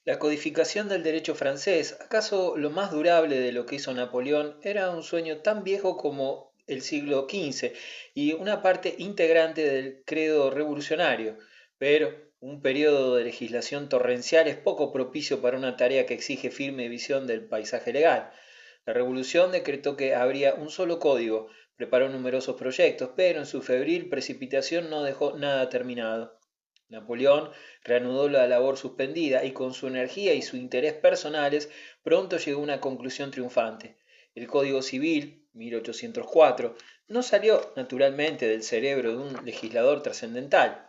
La codificación del derecho francés, acaso lo más durable de lo que hizo Napoleón, era un sueño tan viejo como el siglo XV y una parte integrante del credo revolucionario, pero un periodo de legislación torrencial es poco propicio para una tarea que exige firme visión del paisaje legal. La revolución decretó que habría un solo código, preparó numerosos proyectos, pero en su febril precipitación no dejó nada terminado. Napoleón reanudó la labor suspendida y con su energía y su interés personales pronto llegó a una conclusión triunfante. El Código Civil, 1804, no salió naturalmente del cerebro de un legislador trascendental.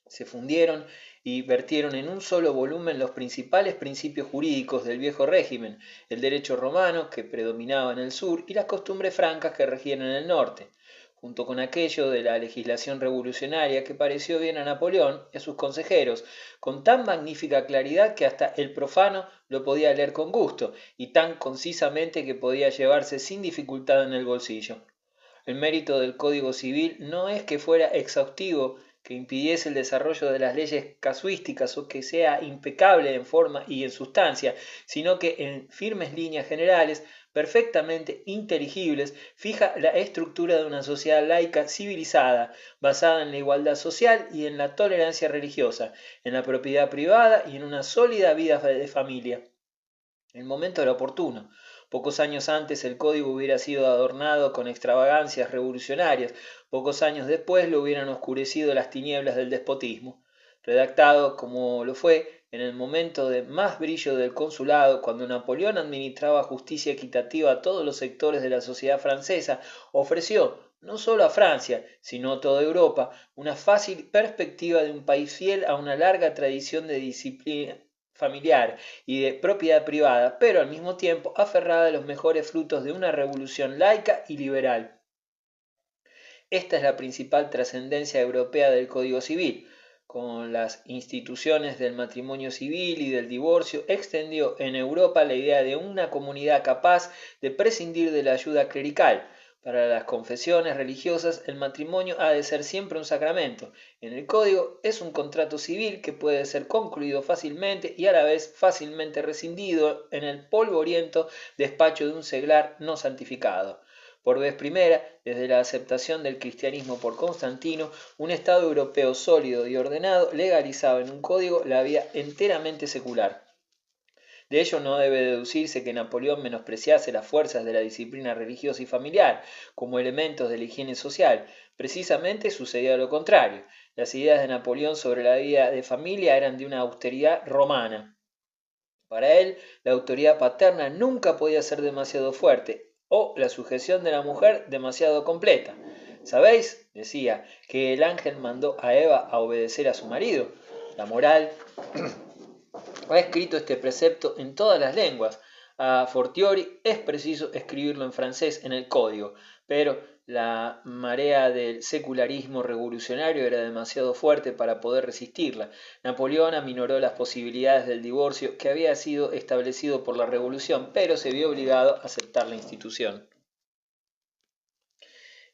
Se fundieron y vertieron en un solo volumen los principales principios jurídicos del viejo régimen, el derecho romano que predominaba en el sur y las costumbres francas que regían en el norte, junto con aquello de la legislación revolucionaria que pareció bien a Napoleón y a sus consejeros, con tan magnífica claridad que hasta el profano lo podía leer con gusto, y tan concisamente que podía llevarse sin dificultad en el bolsillo. El mérito del Código Civil no es que fuera exhaustivo, que impidiese el desarrollo de las leyes casuísticas o que sea impecable en forma y en sustancia, sino que en firmes líneas generales, perfectamente inteligibles, fija la estructura de una sociedad laica civilizada, basada en la igualdad social y en la tolerancia religiosa, en la propiedad privada y en una sólida vida de familia. El momento era oportuno. Pocos años antes el código hubiera sido adornado con extravagancias revolucionarias, pocos años después lo hubieran oscurecido las tinieblas del despotismo. Redactado, como lo fue, en el momento de más brillo del consulado, cuando Napoleón administraba justicia equitativa a todos los sectores de la sociedad francesa, ofreció, no solo a Francia, sino a toda Europa, una fácil perspectiva de un país fiel a una larga tradición de disciplina familiar y de propiedad privada, pero al mismo tiempo aferrada a los mejores frutos de una revolución laica y liberal. Esta es la principal trascendencia europea del Código Civil. Con las instituciones del matrimonio civil y del divorcio, extendió en Europa la idea de una comunidad capaz de prescindir de la ayuda clerical. Para las confesiones religiosas, el matrimonio ha de ser siempre un sacramento. En el Código es un contrato civil que puede ser concluido fácilmente y a la vez fácilmente rescindido en el polvoriento despacho de un seglar no santificado. Por vez primera, desde la aceptación del cristianismo por Constantino, un Estado europeo sólido y ordenado legalizaba en un código la vida enteramente secular. De ello no debe deducirse que Napoleón menospreciase las fuerzas de la disciplina religiosa y familiar como elementos de la higiene social. Precisamente sucedía lo contrario. Las ideas de Napoleón sobre la vida de familia eran de una austeridad romana. Para él, la autoridad paterna nunca podía ser demasiado fuerte o la sujeción de la mujer demasiado completa. ¿Sabéis? Decía, que el ángel mandó a Eva a obedecer a su marido. La moral ha escrito este precepto en todas las lenguas. A fortiori es preciso escribirlo en francés en el código, pero la marea del secularismo revolucionario era demasiado fuerte para poder resistirla. Napoleón aminoró las posibilidades del divorcio que había sido establecido por la revolución, pero se vio obligado a aceptar la institución.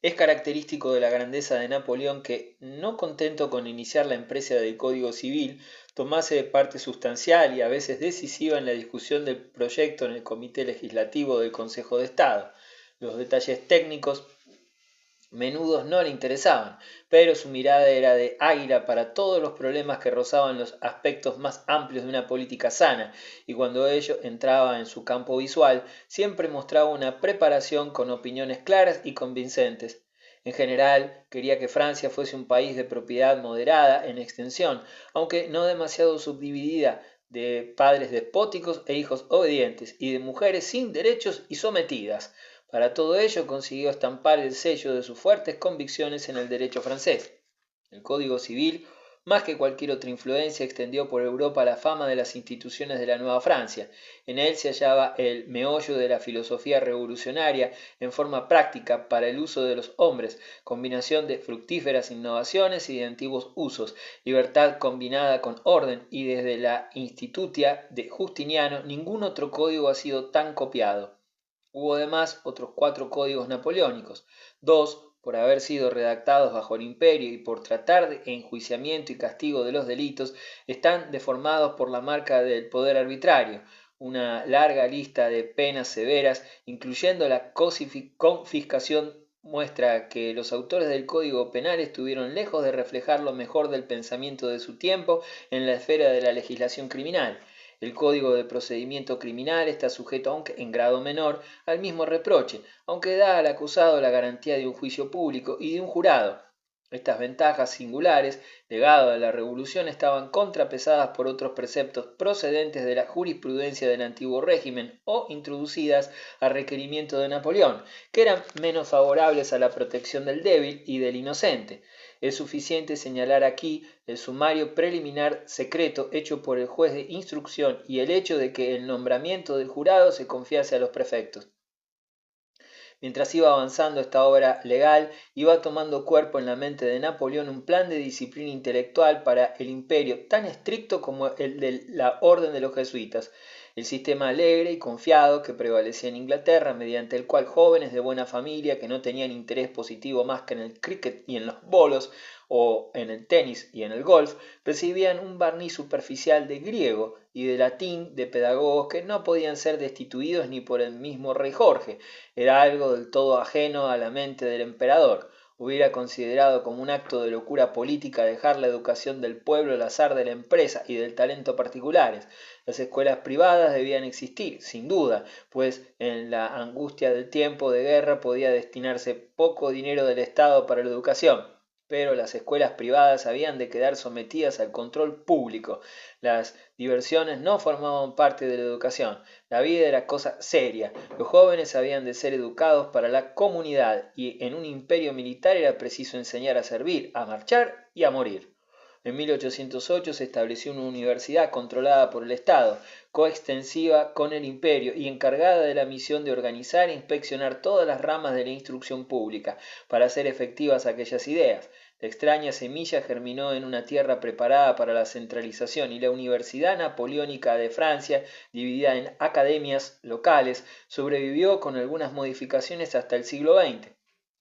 Es característico de la grandeza de Napoleón que, no contento con iniciar la empresa del Código Civil, tomase parte sustancial y a veces decisiva en la discusión del proyecto en el Comité Legislativo del Consejo de Estado. Los detalles técnicos menudos no le interesaban, pero su mirada era de águila para todos los problemas que rozaban los aspectos más amplios de una política sana, y cuando ello entraba en su campo visual, siempre mostraba una preparación con opiniones claras y convincentes. En general, quería que Francia fuese un país de propiedad moderada en extensión, aunque no demasiado subdividida, de padres despóticos e hijos obedientes, y de mujeres sin derechos y sometidas. Para todo ello consiguió estampar el sello de sus fuertes convicciones en el derecho francés. El Código Civil, más que cualquier otra influencia, extendió por Europa la fama de las instituciones de la Nueva Francia. En él se hallaba el meollo de la filosofía revolucionaria en forma práctica para el uso de los hombres, combinación de fructíferas innovaciones y de antiguos usos, libertad combinada con orden, y desde la Institutia de Justiniano ningún otro código ha sido tan copiado. Hubo además otros 4 códigos napoleónicos, 2 por haber sido redactados bajo el imperio y por tratar de enjuiciamiento y castigo de los delitos, están deformados por la marca del poder arbitrario. Una larga lista de penas severas, incluyendo la confiscación, muestra que los autores del Código Penal estuvieron lejos de reflejar lo mejor del pensamiento de su tiempo en la esfera de la legislación criminal. El Código de Procedimiento Criminal está sujeto, aunque en grado menor, al mismo reproche, aunque da al acusado la garantía de un juicio público y de un jurado. Estas ventajas singulares, legado de la Revolución, estaban contrapesadas por otros preceptos procedentes de la jurisprudencia del antiguo régimen o introducidas a requerimiento de Napoleón, que eran menos favorables a la protección del débil y del inocente. Es suficiente señalar aquí el sumario preliminar secreto hecho por el juez de instrucción y el hecho de que el nombramiento del jurado se confiase a los prefectos. Mientras iba avanzando esta obra legal, iba tomando cuerpo en la mente de Napoleón un plan de disciplina intelectual para el imperio, tan estricto como el de la orden de los jesuitas. El sistema alegre y confiado que prevalecía en Inglaterra, mediante el cual jóvenes de buena familia que no tenían interés positivo más que en el cricket y en los bolos, o en el tenis y en el golf, recibían un barniz superficial de griego y de latín de pedagogos que no podían ser destituidos ni por el mismo rey Jorge. Era algo del todo ajeno a la mente del emperador. Hubiera considerado como un acto de locura política dejar la educación del pueblo al azar de la empresa y del talento particulares. Las escuelas privadas debían existir, sin duda, pues en la angustia del tiempo de guerra podía destinarse poco dinero del Estado para la educación. Pero las escuelas privadas habían de quedar sometidas al control público. Las diversiones no formaban parte de la educación. La vida era cosa seria. Los jóvenes habían de ser educados para la comunidad y en un imperio militar era preciso enseñar a servir, a marchar y a morir. En 1808 se estableció una universidad controlada por el Estado, coextensiva con el imperio y encargada de la misión de organizar e inspeccionar todas las ramas de la instrucción pública para hacer efectivas aquellas ideas. La extraña semilla germinó en una tierra preparada para la centralización y la Universidad Napoleónica de Francia, dividida en academias locales, sobrevivió con algunas modificaciones hasta el siglo XX.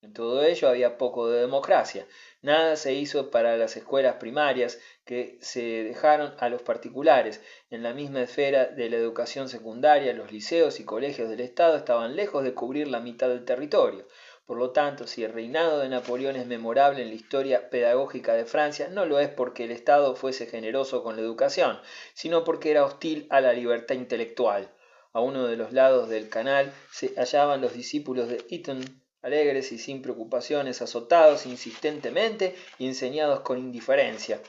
En todo ello había poco de democracia. Nada se hizo para las escuelas primarias, que se dejaron a los particulares. En la misma esfera de la educación secundaria, los liceos y colegios del Estado estaban lejos de cubrir la mitad del territorio. Por lo tanto, si el reinado de Napoleón es memorable en la historia pedagógica de Francia, no lo es porque el Estado fuese generoso con la educación, sino porque era hostil a la libertad intelectual. A uno de los lados del canal se hallaban los discípulos de Eton, alegres y sin preocupaciones, azotados insistentemente y enseñados con indiferencia.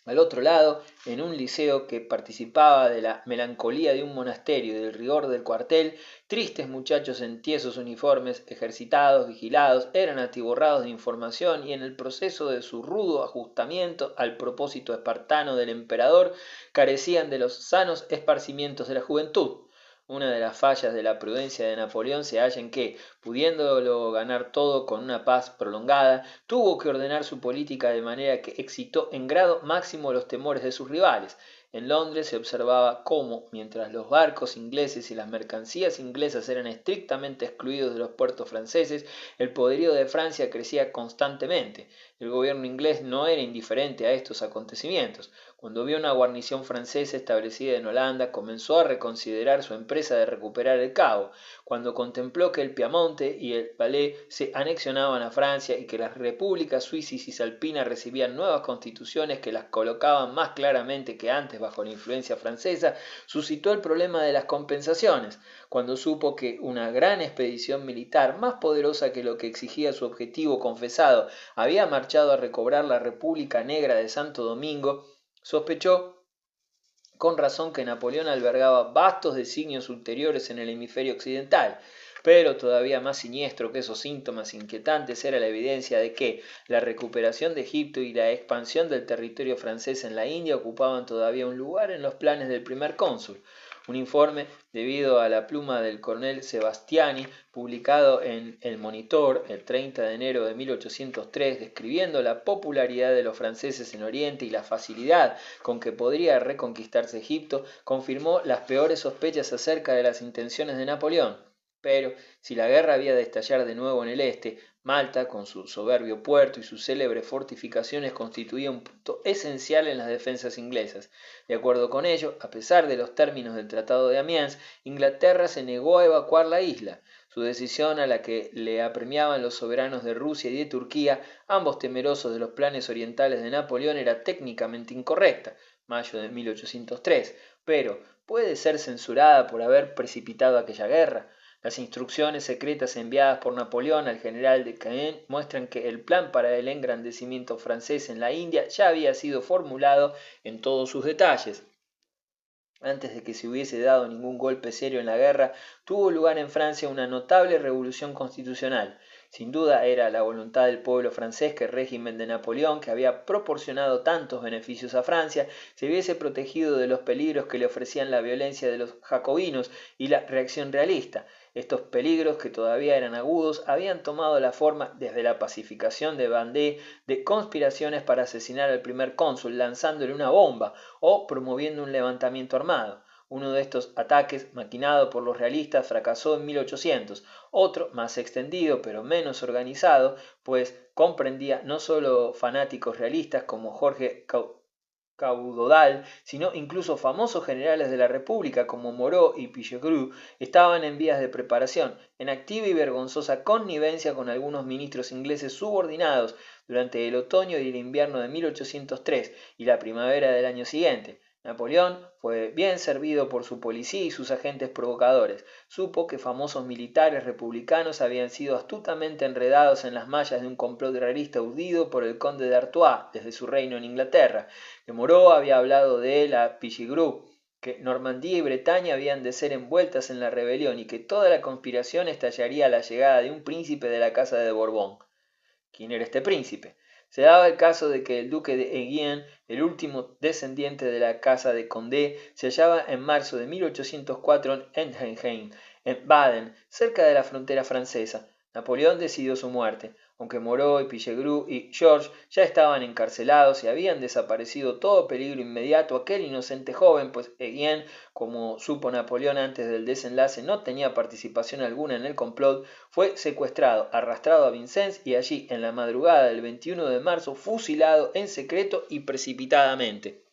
Al otro lado, en un liceo que participaba de la melancolía de un monasterio y del rigor del cuartel, tristes muchachos en tiesos uniformes, ejercitados, vigilados, eran atiborrados de información y en el proceso de su rudo ajustamiento al propósito espartano del emperador, carecían de los sanos esparcimientos de la juventud. Una de las fallas de la prudencia de Napoleón se halla en que, pudiéndolo ganar todo con una paz prolongada, tuvo que ordenar su política de manera que excitó en grado máximo los temores de sus rivales. En Londres se observaba cómo, mientras los barcos ingleses y las mercancías inglesas eran estrictamente excluidos de los puertos franceses, el poderío de Francia crecía constantemente. El gobierno inglés no era indiferente a estos acontecimientos. Cuando vio una guarnición francesa establecida en Holanda, comenzó a reconsiderar su empresa de recuperar el Cabo. Cuando contempló que el Piamonte y el Valais se anexionaban a Francia y que las repúblicas suiza y cisalpina recibían nuevas constituciones que las colocaban más claramente que antes bajo la influencia francesa, suscitó el problema de las compensaciones. Cuando supo que una gran expedición militar, más poderosa que lo que exigía su objetivo confesado, había marchado a recobrar la República Negra de Santo Domingo, sospechó con razón que Napoleón albergaba vastos designios ulteriores en el hemisferio occidental, pero todavía más siniestro que esos síntomas inquietantes era la evidencia de que la recuperación de Egipto y la expansión del territorio francés en la India ocupaban todavía un lugar en los planes del primer cónsul. Un informe, debido a la pluma del coronel Sebastiani, publicado en El Monitor el 30 de enero de 1803, describiendo la popularidad de los franceses en Oriente y la facilidad con que podría reconquistarse Egipto, confirmó las peores sospechas acerca de las intenciones de Napoleón. Pero, si la guerra había de estallar de nuevo en el este, Malta, con su soberbio puerto y sus célebres fortificaciones, constituía un punto esencial en las defensas inglesas. De acuerdo con ello, a pesar de los términos del Tratado de Amiens, Inglaterra se negó a evacuar la isla. Su decisión, a la que le apremiaban los soberanos de Rusia y de Turquía, ambos temerosos de los planes orientales de Napoleón, era técnicamente incorrecta, mayo de 1803, pero puede ser censurada por haber precipitado aquella guerra. Las instrucciones secretas enviadas por Napoleón al general de Caen muestran que el plan para el engrandecimiento francés en la India ya había sido formulado en todos sus detalles. Antes de que se hubiese dado ningún golpe serio en la guerra, tuvo lugar en Francia una notable revolución constitucional. Sin duda era la voluntad del pueblo francés que el régimen de Napoleón, que había proporcionado tantos beneficios a Francia, se viese protegido de los peligros que le ofrecían la violencia de los jacobinos y la reacción realista. Estos peligros, que todavía eran agudos, habían tomado la forma, desde la pacificación de Vendée, de conspiraciones para asesinar al primer cónsul lanzándole una bomba o promoviendo un levantamiento armado. Uno de estos ataques, maquinado por los realistas, fracasó en 1800. Otro, más extendido pero menos organizado, pues comprendía no solo fanáticos realistas como Jorge Caudodal, sino incluso famosos generales de la República como Moreau y Pichegru, estaban en vías de preparación, en activa y vergonzosa connivencia con algunos ministros ingleses subordinados durante el otoño y el invierno de 1803 y la primavera del año siguiente. Napoleón fue bien servido por su policía y sus agentes provocadores. Supo que famosos militares republicanos habían sido astutamente enredados en las mallas de un complot realista urdido por el conde de Artois desde su reino en Inglaterra, que Moreau había hablado de él a Pichegru, que Normandía y Bretaña habían de ser envueltas en la rebelión y que toda la conspiración estallaría a la llegada de un príncipe de la casa de Borbón. ¿Quién era este príncipe? Se daba el caso de que el duque de Enghien, el último descendiente de la casa de Condé, se hallaba en marzo de 1804 en Entenheim, en Baden, cerca de la frontera francesa. Napoleón decidió su muerte, aunque Moreau y Pichegru y George ya estaban encarcelados y habían desaparecido todo peligro inmediato. Aquel inocente joven, pues Enghien, como supo Napoleón antes del desenlace, no tenía participación alguna en el complot, fue secuestrado, arrastrado a Vincennes y allí, en la madrugada del 21 de marzo, fusilado en secreto y precipitadamente.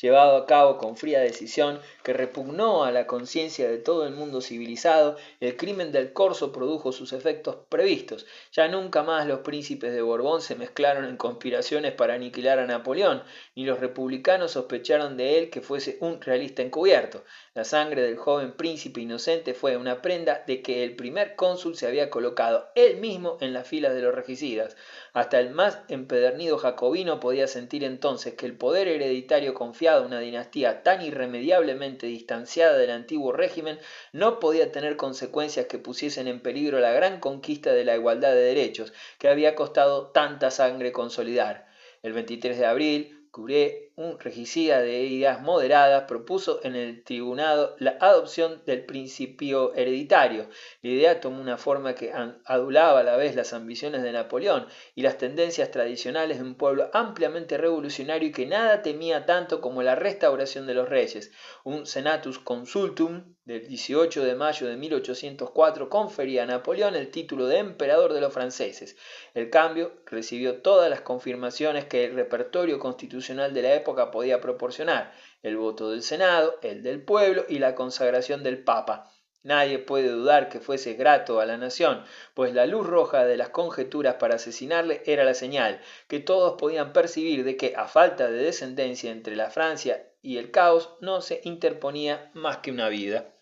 Llevado a cabo con fría decisión que repugnó a la conciencia de todo el mundo civilizado, el crimen del Corso produjo sus efectos previstos. Ya nunca más los príncipes de Borbón se mezclaron en conspiraciones para aniquilar a Napoleón, ni los republicanos sospecharon de él que fuese un realista encubierto. La sangre del joven príncipe inocente fue una prenda de que el primer cónsul se había colocado él mismo en las filas de los regicidas. Hasta el más empedernido jacobino podía sentir entonces que el poder hereditario confiado a una dinastía tan irremediablemente distanciada del antiguo régimen no podía tener consecuencias que pusiesen en peligro la gran conquista de la igualdad de derechos que había costado tanta sangre consolidar. El 23 de abril, Curé, un regicida de ideas moderadas, propuso en el tribunado la adopción del principio hereditario. La idea tomó una forma que adulaba a la vez las ambiciones de Napoleón y las tendencias tradicionales de un pueblo ampliamente revolucionario y que nada temía tanto como la restauración de los reyes. Un senatus consultum del 18 de mayo de 1804 confería a Napoleón el título de emperador de los franceses. El cambio recibió todas las confirmaciones que el repertorio constitucional de la época podía proporcionar: el voto del Senado, el del pueblo y la consagración del Papa. Nadie puede dudar que fuese grato a la nación, pues la luz roja de las conjeturas para asesinarle era la señal que todos podían percibir de que, a falta de descendencia entre la Francia y el caos, no se interponía más que una vida.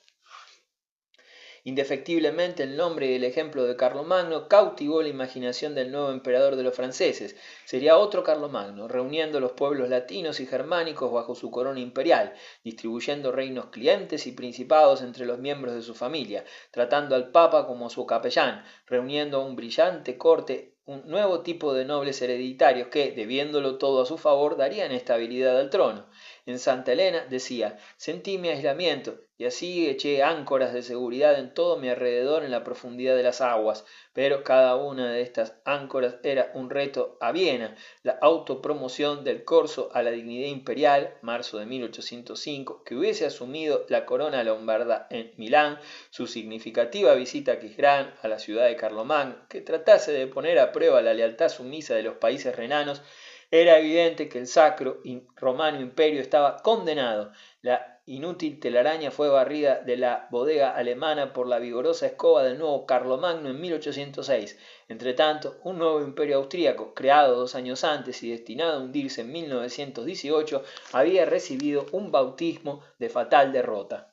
Indefectiblemente el nombre y el ejemplo de Carlomagno cautivó la imaginación del nuevo emperador de los franceses. Sería otro Carlomagno, reuniendo los pueblos latinos y germánicos bajo su corona imperial, distribuyendo reinos clientes y principados entre los miembros de su familia, tratando al Papa como su capellán, reuniendo un brillante corte, un nuevo tipo de nobles hereditarios que, debiéndolo todo a su favor, darían estabilidad al trono. En Santa Elena decía: sentí mi aislamiento, y así eché áncoras de seguridad en todo mi alrededor en la profundidad de las aguas, pero cada una de estas áncoras era un reto a Viena. La autopromoción del corso a la dignidad imperial, marzo de 1805, que hubiese asumido la corona lombarda en Milán, su significativa visita a Quijrán, a la ciudad de Carlomagno, que tratase de poner a prueba la lealtad sumisa de los países renanos. Era evidente que el Sacro y Romano Imperio estaba condenado. La inútil telaraña fue barrida de la bodega alemana por la vigorosa escoba del nuevo Carlomagno en 1806. Entretanto, un nuevo imperio austríaco, creado 2 años antes y destinado a hundirse en 1918, había recibido un bautismo de fatal derrota.